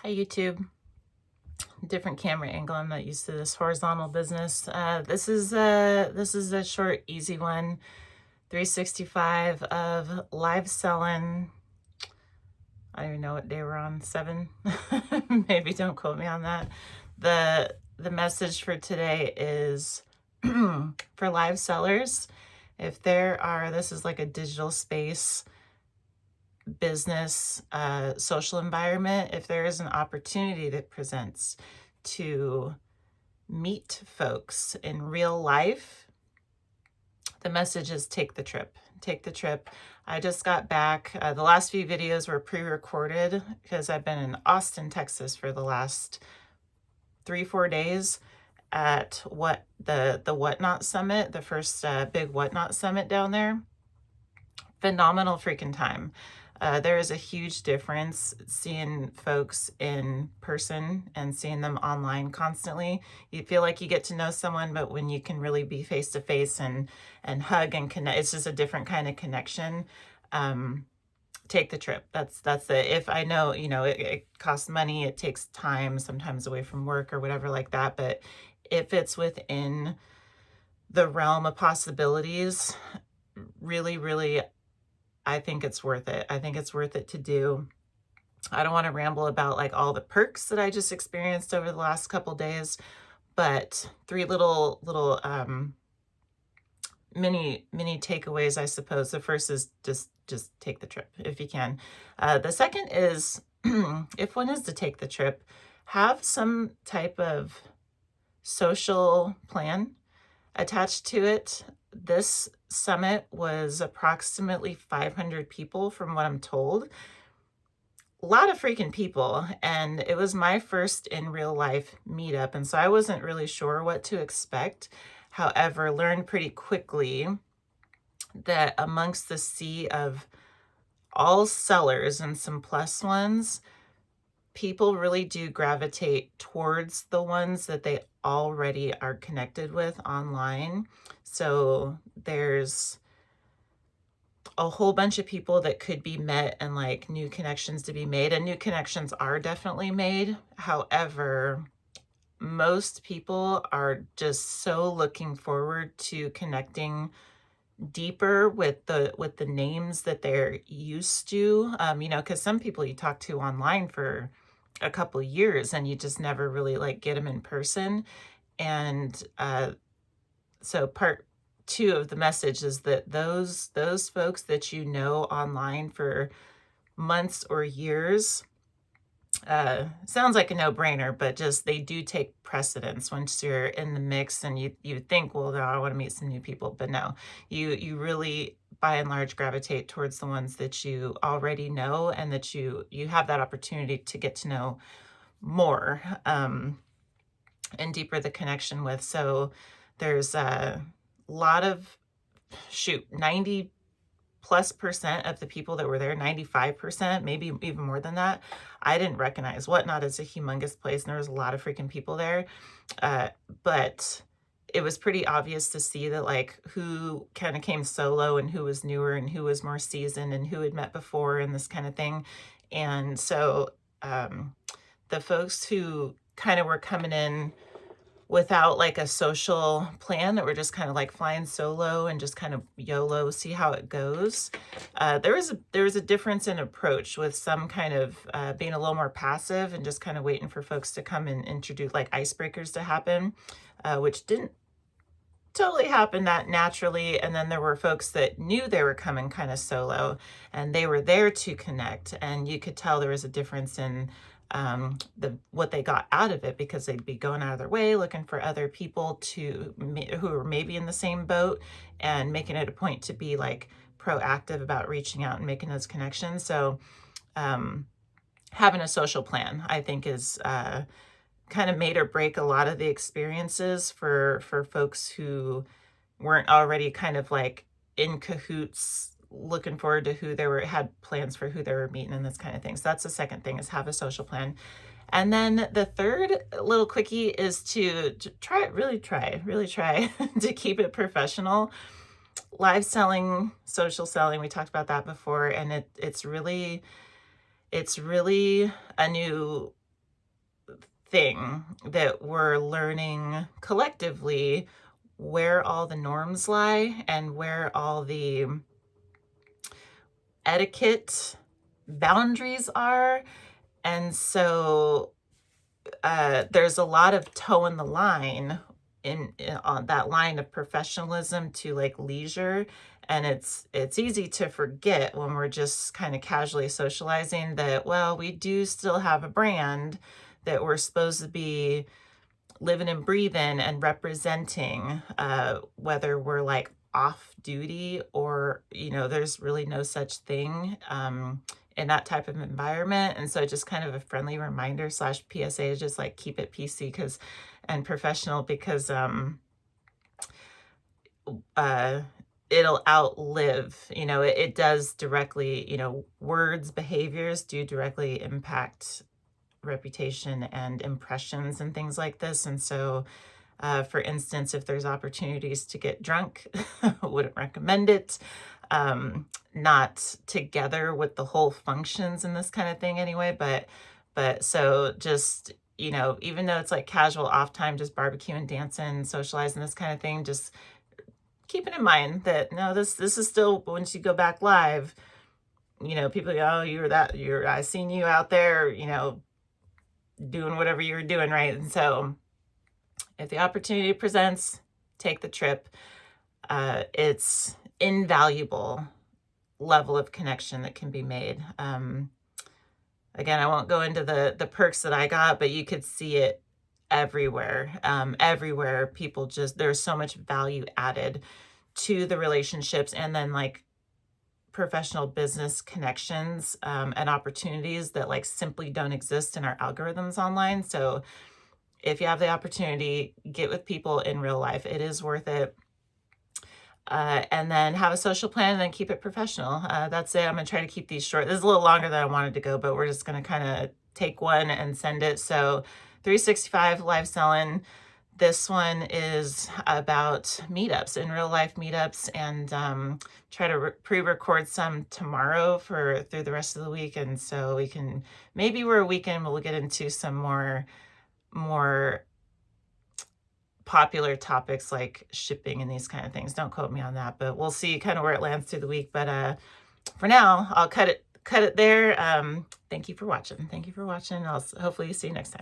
Hi YouTube. Different camera angle. I'm not used to this horizontal business. This is a short, easy one. 365 of live selling. I don't even know what day we're on. 7. Maybe don't quote me on that. The message for today is for live sellers. If there are, this is like a digital space business, social environment, if there is an opportunity that presents to meet folks in real life, the message is take the trip. Take the trip. I just got back. The last few videos were pre-recorded because I've been in Austin, Texas for the last 3-4 days at the Whatnot Summit, the first big Whatnot Summit down there. Phenomenal freaking time. There is a huge difference seeing folks in person and seeing them online constantly. You feel like you get to know someone, but when you can really be face to face and hug and connect, it's just a different kind of connection. Take the trip. That's the, if I know, it costs money, it takes time, sometimes away from work or whatever like that, but if it's within the realm of possibilities, really, really, I think it's worth it. I think it's worth it to do. I don't want to ramble about like all the perks that I just experienced over the last couple days, but 3 little mini takeaways, I suppose. The first is just take the trip if you can. The second is if one is to take the trip, have some type of social plan attached to it. This summit was approximately 500 people from what I'm told. A lot of freaking people, and it was my first in real life meetup, and so I wasn't really sure what to expect. However, learned pretty quickly that amongst the sea of all sellers and some plus ones, people really do gravitate towards the ones that they already are connected with online. So there's a whole bunch of people that could be met and like new connections to be made, and new connections are definitely made. However, most people are just so looking forward to connecting deeper with the names that they're used to, because some people you talk to online for a couple years and you just never really like get them in person. And so part 2 of the message is that those folks that you know online for months or years, sounds like a no-brainer, but just they do take precedence once you're in the mix, and you think, well, no, I want to meet some new people, but no, you really by and large gravitate towards the ones that you already know and that you have that opportunity to get to know more, and deeper the connection with. So there's a lot of 90+ percent of the people that were there, 95%, maybe even more than that, I didn't recognize. Whatnot is a humongous place, and there was a lot of freaking people there. But it was pretty obvious to see that like who kind of came solo and who was newer and who was more seasoned and who had met before and this kind of thing. And so the folks who kind of were coming in without like a social plan, that were just kind of like flying solo and just kind of YOLO, see how it goes. There was a difference in approach, with some kind of being a little more passive and just kind of waiting for folks to come and introduce like icebreakers to happen, which didn't totally happen that naturally. And then there were folks that knew they were coming kind of solo and they were there to connect, and you could tell there was a difference in what they got out of it, because they'd be going out of their way looking for other people who are maybe in the same boat, and making it a point to be like proactive about reaching out and making those connections. So having a social plan, I think, is kind of made or break a lot of the experiences for folks who weren't already kind of like in cahoots looking forward to who they were, had plans for who they were meeting and this kind of thing. So that's the second thing, is have a social plan. And then the third little quickie is to really try to keep it professional. Live selling, social selling, we talked about that before, and it's really a new thing that we're learning collectively where all the norms lie and where all the etiquette boundaries are. And so there's a lot of toeing the line on that line of professionalism to like leisure. And it's easy to forget when we're just kind of casually socializing that, well, we do still have a brand that we're supposed to be living and breathing and representing, whether we're like off duty or, there's really no such thing in that type of environment. And so just kind of a friendly reminder slash PSA is just like keep it PC and professional because it'll outlive, it does directly, words, behaviors do directly impact reputation and impressions and things like this. And so, for instance, if there's opportunities to get drunk, I wouldn't recommend it. Not together with the whole functions and this kind of thing anyway, but so just, even though it's like casual off time, just barbecuing, dancing, socializing, this kind of thing, just keeping in mind that no, this is still, once you go back live, people go, oh, I seen you out there, doing whatever you were doing, right? And so if the opportunity presents, take the trip. It's invaluable level of connection that can be made. Again, I won't go into the perks that I got, but you could see it everywhere. Everywhere people there's so much value added to the relationships and then like professional business connections and opportunities that like simply don't exist in our algorithms online. So if you have the opportunity, get with people in real life. It is worth it. And then have a social plan and then keep it professional. That's it. I'm going to try to keep these short. This is a little longer than I wanted to go, but we're just going to kind of take one and send it. So 365 live selling. This one is about meetups, in real life meetups, and try to pre-record some tomorrow through the rest of the week. And so maybe we're a weekend, we'll get into some more popular topics like shipping and these kind of things. Don't quote me on that, but we'll see kind of where it lands through the week. But for now, I'll cut it there. Thank you for watching. I'll hopefully see you next time.